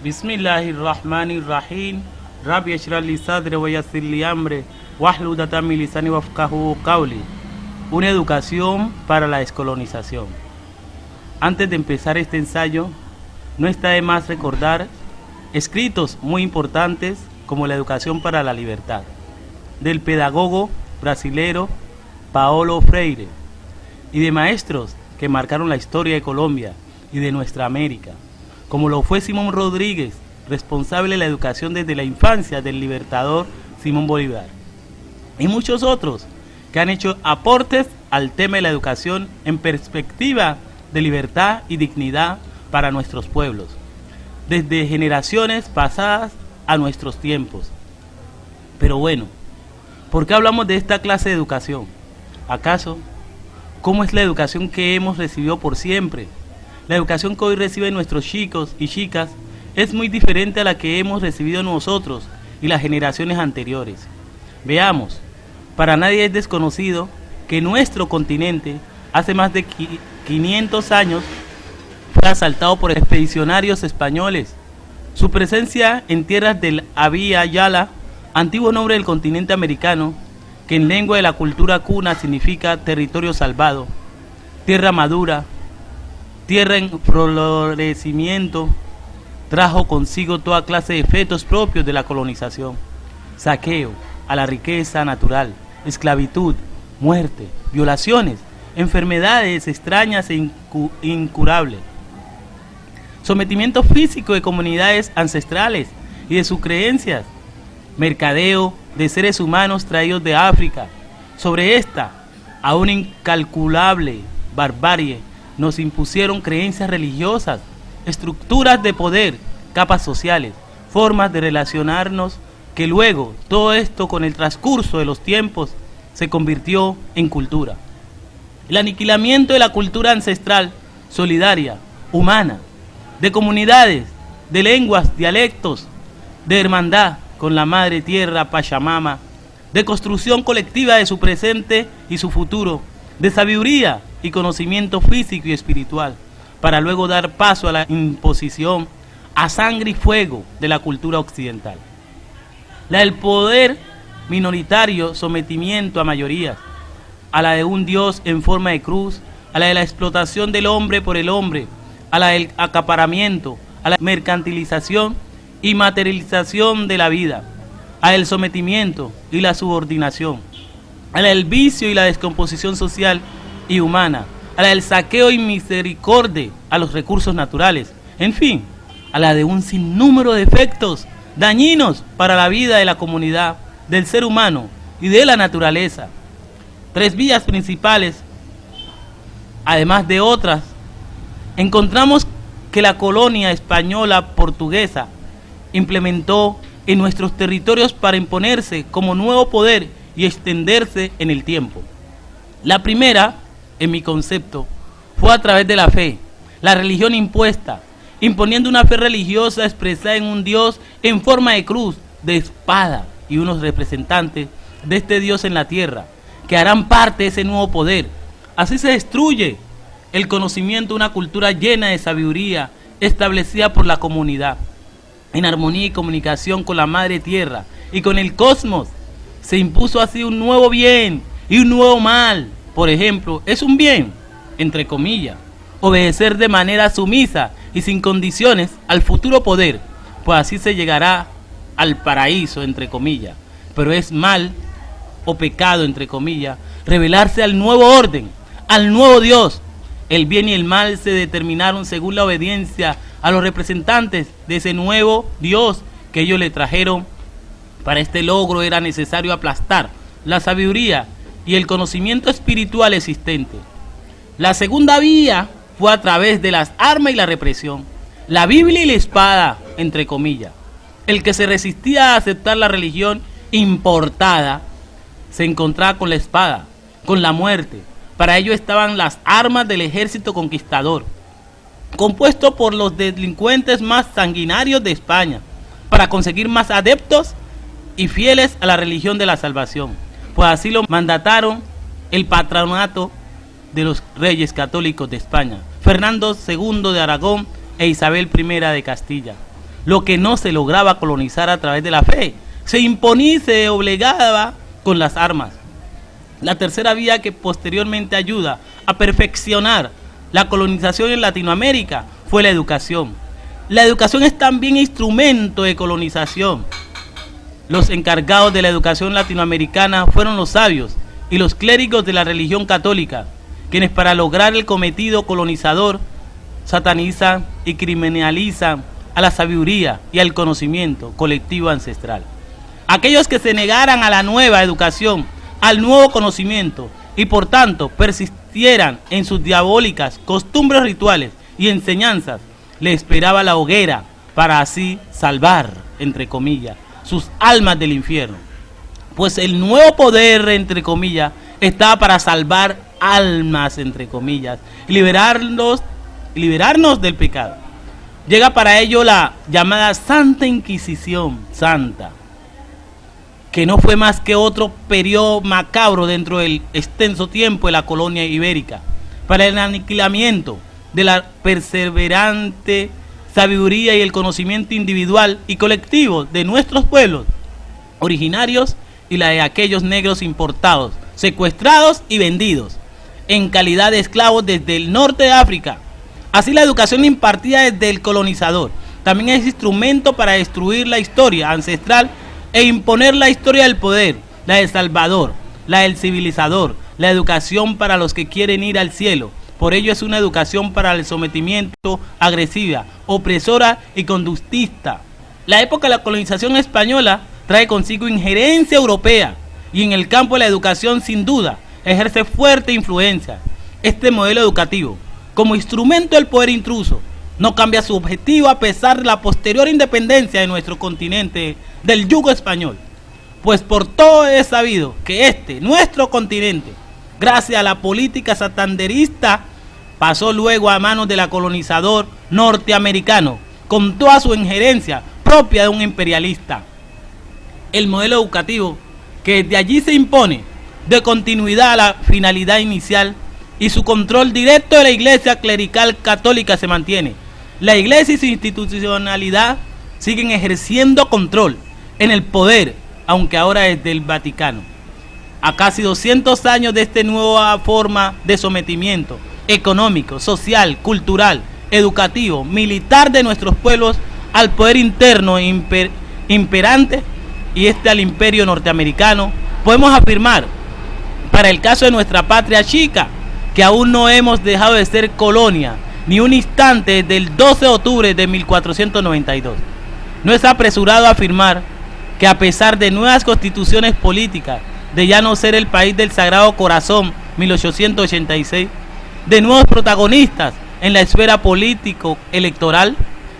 Bismillahirrahmanirrahim. Rabbi اشرح لي صدري ويسر لي أمري واحلل عقدة من لساني يفقهوا قولي. Una educación para la descolonización. Antes de empezar este ensayo, no está de más recordar escritos muy importantes como La educación para la libertad, del pedagogo brasilero Paulo Freire, y de maestros que marcaron la historia de Colombia y de nuestra América, como lo fue Simón Rodríguez, responsable de la educación desde la infancia del libertador Simón Bolívar, y muchos otros que han hecho aportes al tema de la educación en perspectiva de libertad y dignidad para nuestros pueblos, desde generaciones pasadas a nuestros tiempos. Pero bueno, ¿por qué hablamos de esta clase de educación? ¿Acaso cómo es la educación que hemos recibido por siempre? La educación que hoy reciben nuestros chicos y chicas es muy diferente a la que hemos recibido nosotros y las generaciones anteriores. Veamos, para nadie es desconocido que nuestro continente hace más de 500 años fue asaltado por expedicionarios españoles. Su presencia en tierras del Abya Yala, antiguo nombre del continente americano, que en lengua de la cultura cuna significa territorio salvado, tierra madura, tierra en florecimiento, trajo consigo toda clase de efectos propios de la colonización: saqueo a la riqueza natural, esclavitud, muerte, violaciones, enfermedades extrañas e incurables, sometimiento físico de comunidades ancestrales y de sus creencias, mercadeo de seres humanos traídos de África. Sobre esta, a una incalculable barbarie, nos impusieron creencias religiosas, estructuras de poder, capas sociales, formas de relacionarnos, que luego todo esto con el transcurso de los tiempos se convirtió en cultura. El aniquilamiento de la cultura ancestral, solidaria, humana, de comunidades, de lenguas, dialectos, de hermandad con la madre tierra Pachamama, de construcción colectiva de su presente y su futuro, de sabiduría y conocimiento físico y espiritual, para luego dar paso a la imposición a sangre y fuego de la cultura occidental. La del poder minoritario, sometimiento a mayorías, a la de un Dios en forma de cruz, a la de la explotación del hombre por el hombre, a la del acaparamiento, a la mercantilización y materialización de la vida, a el sometimiento y la subordinación, a la del vicio y la descomposición social y humana, a la del saqueo y misericordia a los recursos naturales, en fin, a la de un sinnúmero de efectos dañinos para la vida de la comunidad, del ser humano y de la naturaleza. Tres vías principales, además de otras, encontramos que la colonia española portuguesa implementó en nuestros territorios para imponerse como nuevo poder y extenderse en el tiempo. La primera, en mi concepto, fue a través de la fe, la religión impuesta, imponiendo una fe religiosa expresada en un Dios en forma de cruz, de espada y unos representantes de este Dios en la tierra, que harán parte de ese nuevo poder. Así se destruye el conocimiento de una cultura llena de sabiduría establecida por la comunidad, en armonía y comunicación con la madre tierra y con el cosmos. Se impuso así un nuevo bien y un nuevo mal. Por ejemplo, es un bien, entre comillas, obedecer de manera sumisa y sin condiciones al futuro poder, pues así se llegará al paraíso, entre comillas. Pero es mal o pecado, entre comillas, revelarse al nuevo orden, al nuevo Dios. El bien y el mal se determinaron según la obediencia a los representantes de ese nuevo Dios que ellos le trajeron. Para este logro era necesario aplastar la sabiduría y el conocimiento espiritual existente. La segunda vía fue a través de las armas y la represión, la Biblia y la espada, entre comillas. El que se resistía a aceptar la religión importada se encontraba con la espada, con la muerte. Para ello estaban las armas del ejército conquistador, compuesto por los delincuentes más sanguinarios de España, para conseguir más adeptos y fieles a la religión de la salvación, pues así lo mandataron el patronato de los reyes católicos de España, Fernando II de Aragón e Isabel I de Castilla. lo que no se lograba colonizar a través de la fe. Se imponía y se obligaba con las armas. La tercera vía que posteriormente ayuda a perfeccionar la colonización en Latinoamérica fue la educación. La educación es también instrumento de colonización. Los encargados de la educación latinoamericana fueron los sabios y los clérigos de la religión católica, quienes para lograr el cometido colonizador satanizan y criminalizan a la sabiduría y al conocimiento colectivo ancestral. Aquellos que se negaran a la nueva educación, al nuevo conocimiento y por tanto persistieran en sus diabólicas costumbres rituales y enseñanzas, le esperaba la hoguera para así salvar, entre comillas, sus almas del infierno. Pues el nuevo poder, entre comillas, estaba para salvar almas, entre comillas, y liberarnos del pecado. Llega para ello la llamada Santa Inquisición Santa, que no fue más que otro periodo macabro dentro del extenso tiempo de la colonia ibérica, para el aniquilamiento de la perseverante sabiduría y el conocimiento individual y colectivo de nuestros pueblos originarios y la de aquellos negros importados, secuestrados y vendidos en calidad de esclavos desde el norte de África. Así la educación impartida desde el colonizador también es instrumento para destruir la historia ancestral e imponer la historia del poder, la del Salvador, la del civilizador, la educación para los que quieren ir al cielo. Por ello es una educación para el sometimiento agresiva, opresora y conductista. La época de la colonización española trae consigo injerencia europea y en el campo de la educación sin duda ejerce fuerte influencia. Este modelo educativo, como instrumento del poder intruso, no cambia su objetivo a pesar de la posterior independencia de nuestro continente del yugo español. Pues por todo es sabido que nuestro continente, gracias a la política santanderista, pasó luego a manos del colonizador norteamericano, con toda su injerencia propia de un imperialista. El modelo educativo que desde allí se impone de continuidad a la finalidad inicial y su control directo de la Iglesia clerical católica se mantiene. La Iglesia y su institucionalidad siguen ejerciendo control en el poder, aunque ahora desde el Vaticano. A casi 200 años de esta nueva forma de sometimiento económico, social, cultural, educativo, militar de nuestros pueblos al poder interno imperante y al imperio norteamericano, podemos afirmar, para el caso de nuestra patria chica, que aún no hemos dejado de ser colonia ni un instante desde el 12 de octubre de 1492. No es apresurado afirmar que a pesar de nuevas constituciones políticas, de ya no ser el país del Sagrado Corazón 1886, de nuevos protagonistas en la esfera político-electoral,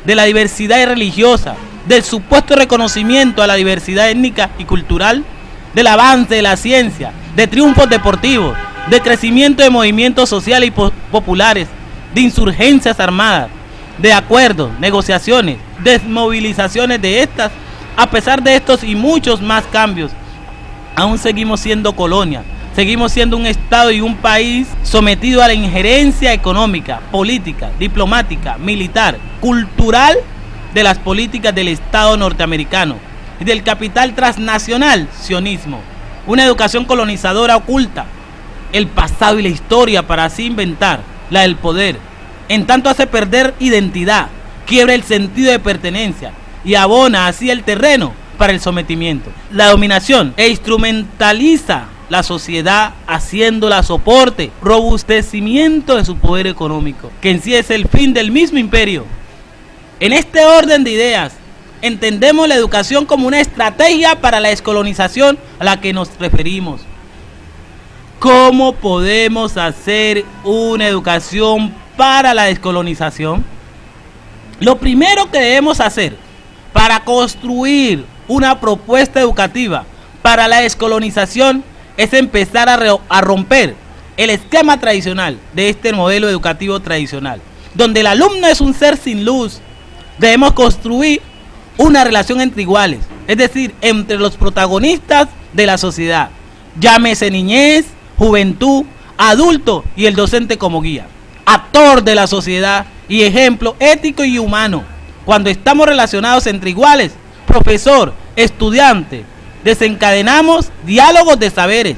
de la diversidad religiosa, del supuesto reconocimiento a la diversidad étnica y cultural, del avance de la ciencia, de triunfos deportivos, de crecimiento de movimientos sociales y populares, de insurgencias armadas, de acuerdos, negociaciones, desmovilizaciones de estas. A pesar de estos y muchos más cambios, aún seguimos siendo colonia, seguimos siendo un Estado y un país sometido a la injerencia económica, política, diplomática, militar, cultural de las políticas del Estado norteamericano y del capital transnacional sionismo. Una educación colonizadora oculta el pasado y la historia para así inventar la del poder. En tanto hace perder identidad, quiebra el sentido de pertenencia y abona así el terreno para el sometimiento, la dominación e instrumentaliza la sociedad haciéndola soporte, robustecimiento de su poder económico, que en sí es el fin del mismo imperio. En este orden de ideas, entendemos la educación como una estrategia para la descolonización a la que nos referimos. ¿Cómo podemos hacer una educación para la descolonización? Lo primero que debemos hacer para construir una propuesta educativa para la descolonización es empezar a romper el esquema tradicional de este modelo educativo tradicional, donde el alumno es un ser sin luz. Debemos construir una relación entre iguales, es decir, entre los protagonistas de la sociedad, llámese niñez, juventud, adulto y el docente como guía, actor de la sociedad y ejemplo ético y humano. Cuando estamos relacionados entre iguales, profesor, estudiante, desencadenamos diálogos de saberes,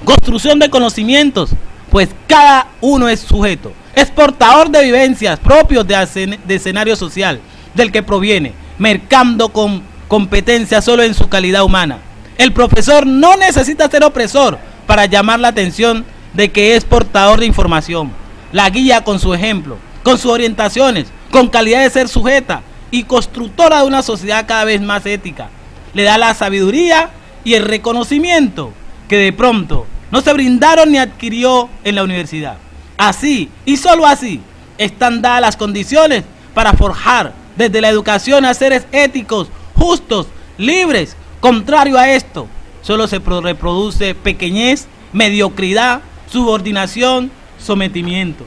construcción de conocimientos, pues cada uno es sujeto, es portador de vivencias propios de escenario social del que proviene, mercando con competencia solo en su calidad humana. El profesor no necesita ser opresor para llamar la atención de que es portador de información. La guía con su ejemplo, con sus orientaciones, con calidad de ser sujeta y constructora de una sociedad cada vez más ética. Le da la sabiduría y el reconocimiento que de pronto no se brindaron ni adquirió en la universidad. Así, y solo así, están dadas las condiciones para forjar desde la educación a seres éticos, justos, libres. Contrario a esto, solo se reproduce pequeñez, mediocridad, subordinación, sometimiento.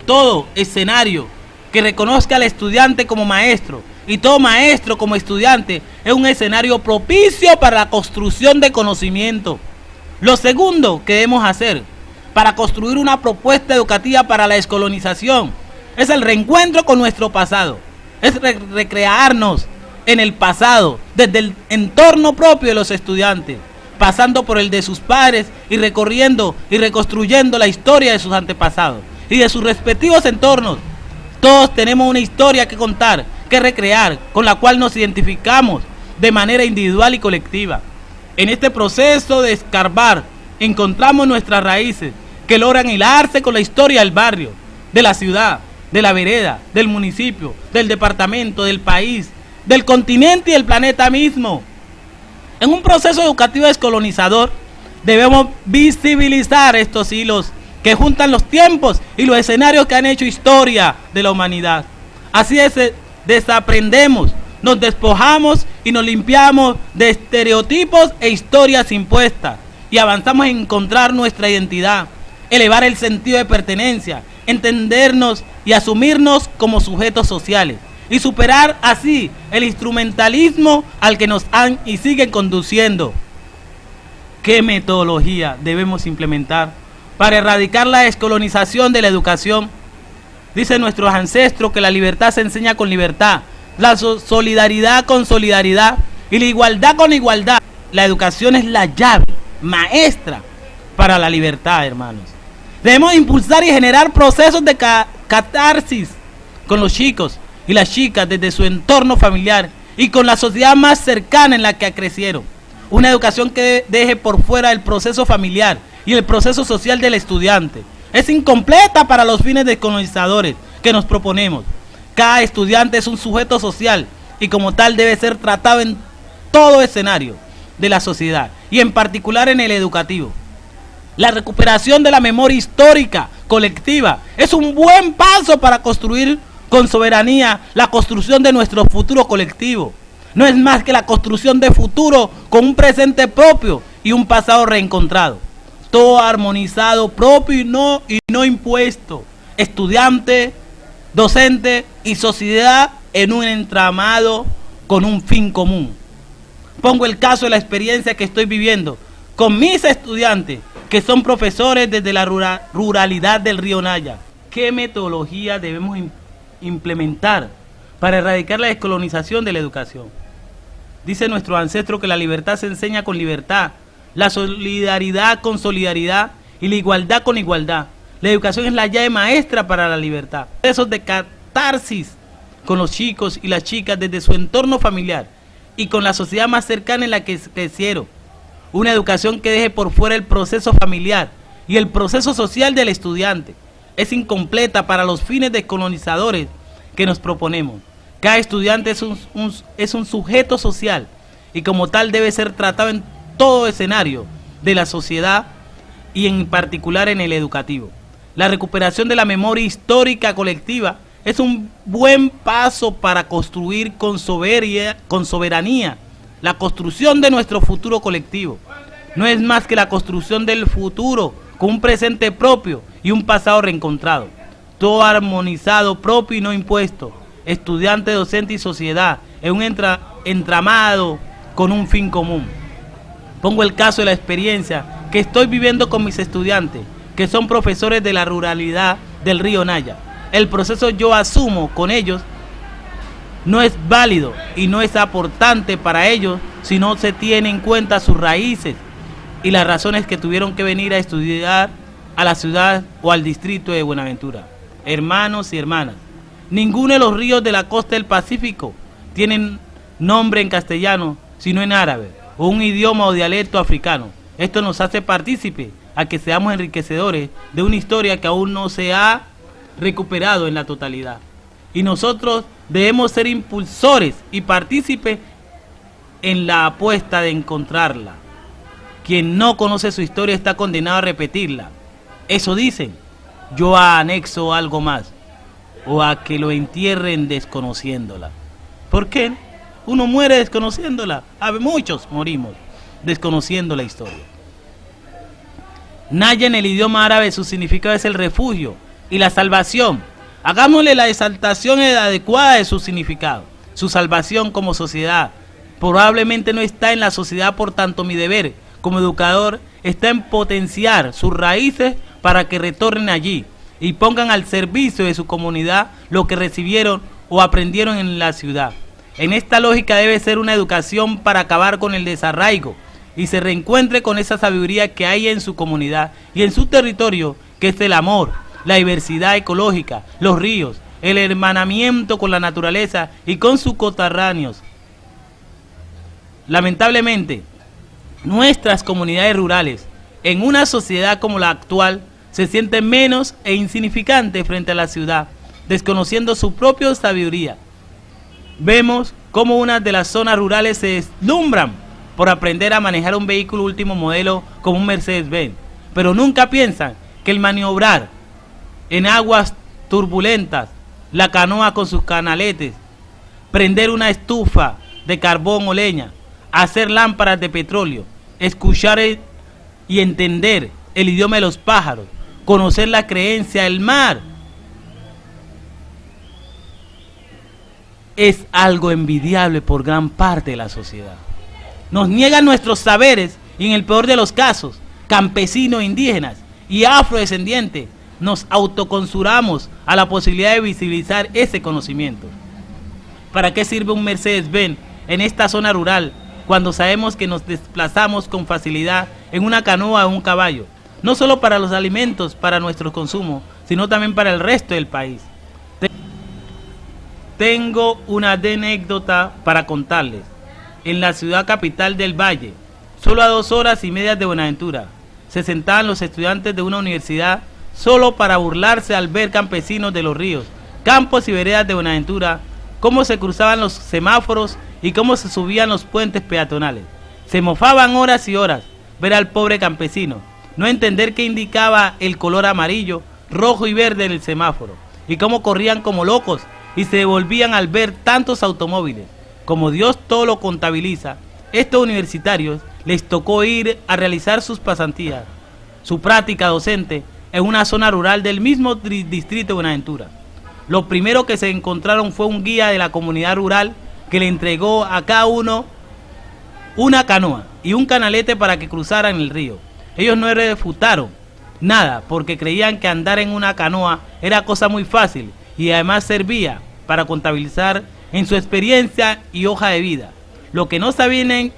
Todo escenario que reconozca al estudiante como maestro y todo maestro como estudiante es un escenario propicio para la construcción de conocimiento. Lo segundo que debemos hacer para construir una propuesta educativa para la descolonización es el reencuentro con nuestro pasado, es recrearnos en el pasado desde el entorno propio de los estudiantes, pasando por el de sus padres y recorriendo y reconstruyendo la historia de sus antepasados y de sus respectivos entornos. Todos tenemos una historia que contar, que recrear, con la cual nos identificamos de manera individual y colectiva. En este proceso de escarbar encontramos nuestras raíces que logran hilarse con la historia del barrio, de la ciudad, de la vereda, del municipio, del departamento, del país, del continente y del planeta mismo. En un proceso educativo descolonizador debemos visibilizar estos hilos que juntan los tiempos y los escenarios que han hecho historia de la humanidad. Así desaprendemos, nos despojamos y nos limpiamos de estereotipos e historias impuestas y avanzamos en encontrar nuestra identidad, elevar el sentido de pertenencia, entendernos y asumirnos como sujetos sociales y superar así el instrumentalismo al que nos han y siguen conduciendo. ¿Qué metodología debemos implementar para erradicar la descolonización de la educación? Dicen nuestros ancestros que la libertad se enseña con libertad, la solidaridad con solidaridad y la igualdad con igualdad. La educación es la llave maestra para la libertad, hermanos. Debemos impulsar y generar procesos de catarsis con los chicos y las chicas desde su entorno familiar y con la sociedad más cercana en la que crecieron. Una educación que deje por fuera el proceso familiar y el proceso social del estudiante. Es incompleta para los fines descolonizadores que nos proponemos. Cada estudiante es un sujeto social y como tal debe ser tratado en todo escenario de la sociedad y en particular en el educativo. La recuperación de la memoria histórica colectiva es un buen paso para construir con soberanía la construcción de nuestro futuro colectivo. No es más que la construcción de futuro con un presente propio y un pasado reencontrado. Todo armonizado, propio y no impuesto. Estudiante, docente y sociedad en un entramado con un fin común. Pongo el caso de la experiencia que estoy viviendo con mis estudiantes, que son profesores desde la ruralidad del río Naya. ¿Qué metodología debemos implementar para erradicar la descolonización de la educación? Dice nuestro ancestro que la libertad se enseña con libertad, la solidaridad con solidaridad y la igualdad con igualdad. La educación es la llave maestra para la libertad. Procesos de catarsis con los chicos y las chicas desde su entorno familiar y con la sociedad más cercana en la que crecieron. Una educación que deje por fuera el proceso familiar y el proceso social del estudiante. Es incompleta para los fines descolonizadores que nos proponemos. Cada estudiante es un sujeto social y como tal debe ser tratado en todo escenario de la sociedad y en particular en el educativo. La recuperación de la memoria histórica colectiva es un buen paso para construir con soberanía la construcción de nuestro futuro colectivo. No es más que la construcción del futuro con un presente propio y un pasado reencontrado. Todo armonizado, propio y no impuesto. Estudiante, docente y sociedad en un entramado con un fin común. Pongo el caso de la experiencia que estoy viviendo con mis estudiantes, que son profesores de la ruralidad del río Naya. El proceso yo asumo con ellos no es válido y no es aportante para ellos si no se tiene en cuenta sus raíces y las razones que tuvieron que venir a estudiar a la ciudad o al distrito de Buenaventura. Hermanos y hermanas, ninguno de los ríos de la costa del Pacífico tienen nombre en castellano, sino en árabe, o un idioma o dialecto africano. Esto nos hace partícipe a que seamos enriquecedores de una historia que aún no se ha recuperado en la totalidad. Y nosotros debemos ser impulsores y partícipes en la apuesta de encontrarla. Quien no conoce su historia está condenado a repetirla. Eso dicen. Yo anexo algo más, o a que lo entierren desconociéndola. ¿Por qué? Uno muere desconociéndola. Muchos morimos desconociendo la historia. Naya en el idioma árabe su significado es el refugio y la salvación. Hagámosle la exaltación adecuada de su significado. Su salvación como sociedad probablemente no está en la sociedad, por tanto mi deber como educador está en potenciar sus raíces para que retornen allí y pongan al servicio de su comunidad lo que recibieron o aprendieron en la ciudad. En esta lógica debe ser una educación para acabar con el desarraigo y se reencuentre con esa sabiduría que hay en su comunidad y en su territorio, que es el amor, la diversidad ecológica, los ríos, el hermanamiento con la naturaleza y con sus coterráneos. Lamentablemente, nuestras comunidades rurales, en una sociedad como la actual, se sienten menos e insignificantes frente a la ciudad, desconociendo su propia sabiduría. Vemos cómo unas de las zonas rurales se deslumbran por aprender a manejar un vehículo último modelo como un Mercedes-Benz, pero nunca piensan que el maniobrar en aguas turbulentas, la canoa con sus canaletes, prender una estufa de carbón o leña, hacer lámparas de petróleo, escuchar y entender el idioma de los pájaros, conocer la creencia del mar, es algo envidiable por gran parte de la sociedad. Nos niegan nuestros saberes y en el peor de los casos, campesinos, indígenas y afrodescendientes, nos autoconsuramos a la posibilidad de visibilizar ese conocimiento. ¿Para qué sirve un Mercedes-Benz en esta zona rural cuando sabemos que nos desplazamos con facilidad en una canoa o un caballo? No solo para los alimentos, para nuestro consumo, sino también para el resto del país. Tengo una anécdota para contarles. En la ciudad capital del Valle, solo a 2 horas y media de Buenaventura, se sentaban los estudiantes de una universidad solo para burlarse al ver campesinos de los ríos, campos y veredas de Buenaventura, cómo se cruzaban los semáforos y cómo se subían los puentes peatonales. Se mofaban horas y horas ver al pobre campesino, no entender qué indicaba el color amarillo, rojo y verde en el semáforo, y cómo corrían como locos y se devolvían al ver tantos automóviles. Como Dios todo lo contabiliza, estos universitarios les tocó ir a realizar sus pasantías, su práctica docente, en una zona rural del mismo distrito de Buenaventura. Lo primero que se encontraron fue un guía de la comunidad rural que le entregó a cada uno una canoa y un canalete para que cruzaran el río. Ellos no refutaron nada porque creían que andar en una canoa era cosa muy fácil y además servía para contabilizar en su experiencia y hoja de vida. Lo que no sabían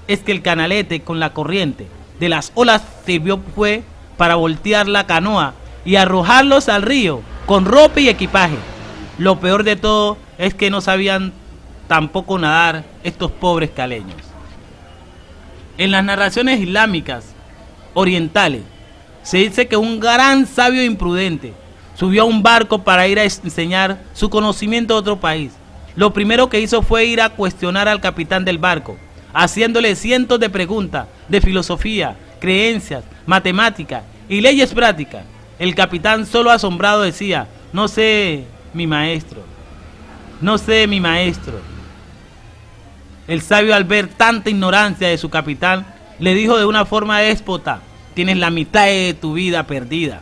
es que el canalete con la corriente de las olas sirvió fue para voltear la canoa y arrojarlos al río con ropa y equipaje. Lo peor de todo es que no sabían tampoco nadar estos pobres caleños. En las narraciones islámicas orientales se dice que un gran sabio imprudente subió a un barco para ir a enseñar su conocimiento a otro país. Lo primero que hizo fue ir a cuestionar al capitán del barco, haciéndole cientos de preguntas de filosofía, creencias, matemáticas y leyes prácticas. El capitán, solo asombrado, decía: no sé, mi maestro. El sabio, al ver tanta ignorancia de su capitán, le dijo de una forma déspota: tienes la mitad de tu vida perdida.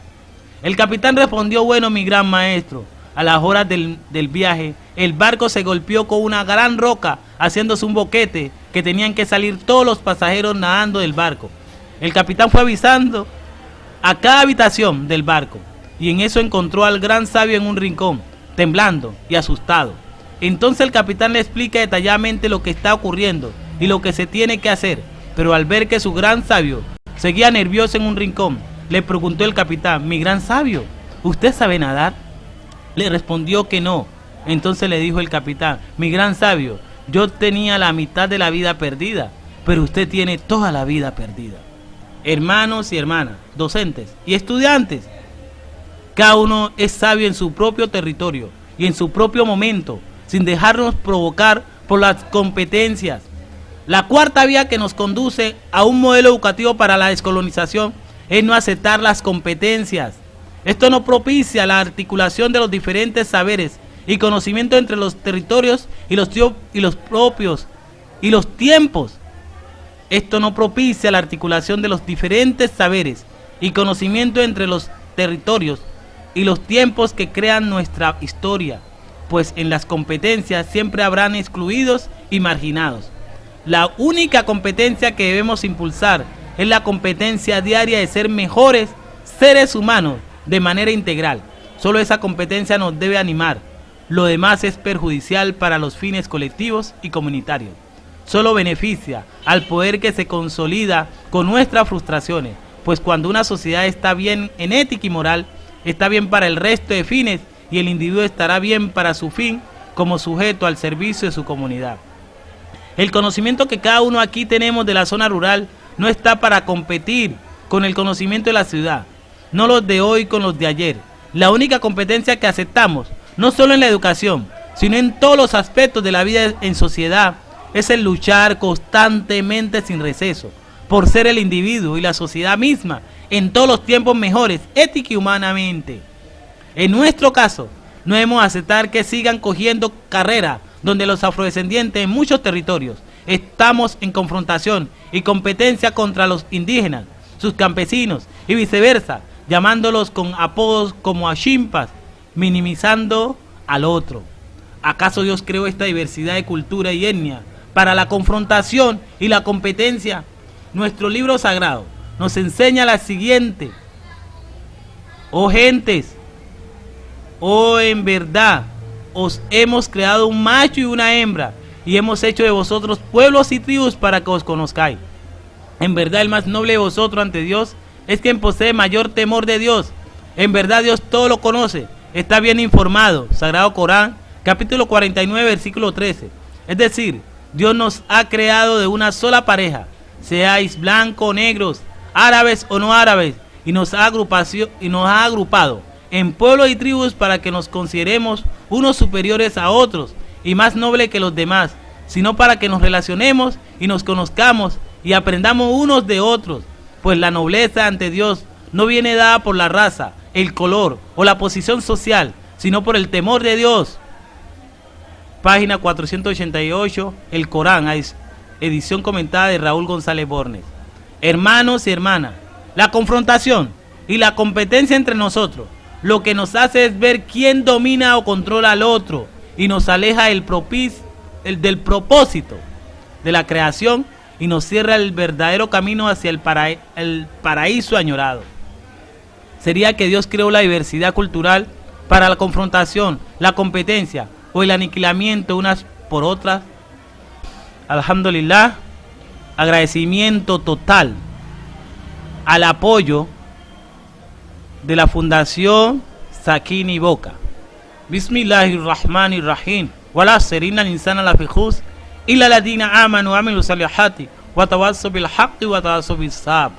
El capitán respondió: bueno, mi gran maestro. A las horas del viaje, el barco se golpeó con una gran roca, haciéndose un boquete que tenían que salir todos los pasajeros nadando del barco. El capitán fue avisando a cada habitación del barco, y en eso encontró al gran sabio en un rincón, temblando y asustado. Entonces el capitán le explica detalladamente lo que está ocurriendo y lo que se tiene que hacer, pero al ver que su gran sabio seguía nervioso en un rincón, le preguntó el capitán: mi gran sabio, ¿usted sabe nadar? Le respondió que no. Entonces le dijo el capitán: mi gran sabio, yo tenía la mitad de la vida perdida, pero usted tiene toda la vida perdida. Hermanos y hermanas, docentes y estudiantes, cada uno es sabio en su propio territorio y en su propio momento, sin dejarnos provocar por las competencias. La cuarta vía que nos conduce a un modelo educativo para la descolonización es no aceptar las competencias. Esto no propicia la articulación de los diferentes saberes y conocimiento entre los territorios y los tiempos. Esto no propicia la articulación de los diferentes saberes y conocimiento entre los territorios y los tiempos que crean nuestra historia, pues en las competencias siempre habrán excluidos y marginados. La única competencia que debemos impulsar es la competencia diaria de ser mejores seres humanos de manera integral. Solo esa competencia nos debe animar. Lo demás es perjudicial para los fines colectivos y comunitarios. Solo beneficia al poder que se consolida con nuestras frustraciones, pues cuando una sociedad está bien en ética y moral, está bien para el resto de fines y el individuo estará bien para su fin como sujeto al servicio de su comunidad. El conocimiento que cada uno aquí tenemos de la zona rural no está para competir con el conocimiento de la ciudad, no los de hoy con los de ayer. La única competencia que aceptamos, no solo en la educación, sino en todos los aspectos de la vida en sociedad, es el luchar constantemente sin receso por ser el individuo y la sociedad misma en todos los tiempos mejores, ética y humanamente. En nuestro caso, no debemos aceptar que sigan cogiendo carrera donde los afrodescendientes en muchos territorios estamos en confrontación y competencia contra los indígenas, sus campesinos y viceversa, llamándolos con apodos como achimpas, minimizando al otro. ¿Acaso Dios creó esta diversidad de cultura y etnia para la confrontación y la competencia? Nuestro libro sagrado nos enseña la siguiente: oh gentes, oh en verdad os hemos creado un macho y una hembra, y hemos hecho de vosotros pueblos y tribus para que os conozcáis. En verdad el más noble de vosotros ante Dios es quien posee mayor temor de Dios. En verdad Dios todo lo conoce, está bien informado. Sagrado Corán, capítulo 49, versículo 13. Es decir, Dios nos ha creado de una sola pareja, seáis blancos o negros, árabes o no árabes, y nos ha agrupado en pueblos y tribus para que nos consideremos unos superiores a otros y más nobles que los demás, sino para que nos relacionemos y nos conozcamos y aprendamos unos de otros, pues la nobleza ante Dios no viene dada por la raza, el color o la posición social, sino por el temor de Dios. Página 488, el Corán, edición comentada de Raúl González Bornes. Hermanos y hermanas, la confrontación y la competencia entre nosotros lo que nos hace es ver quién domina o controla al otro y nos aleja del propósito de la creación y nos cierra el verdadero camino hacia el paraíso añorado. Sería que Dios creó la diversidad cultural para la confrontación, la competencia o el aniquilamiento unas por otras. Alhamdulillah, agradecimiento total al apoyo de la Fundación Sakini Boca. Bismillahirrahmanirrahim. Wala serina insana la fijus illa ladina amanu amilu salihati wa tawassaw bil haqqi wa tawassaw bis sabr.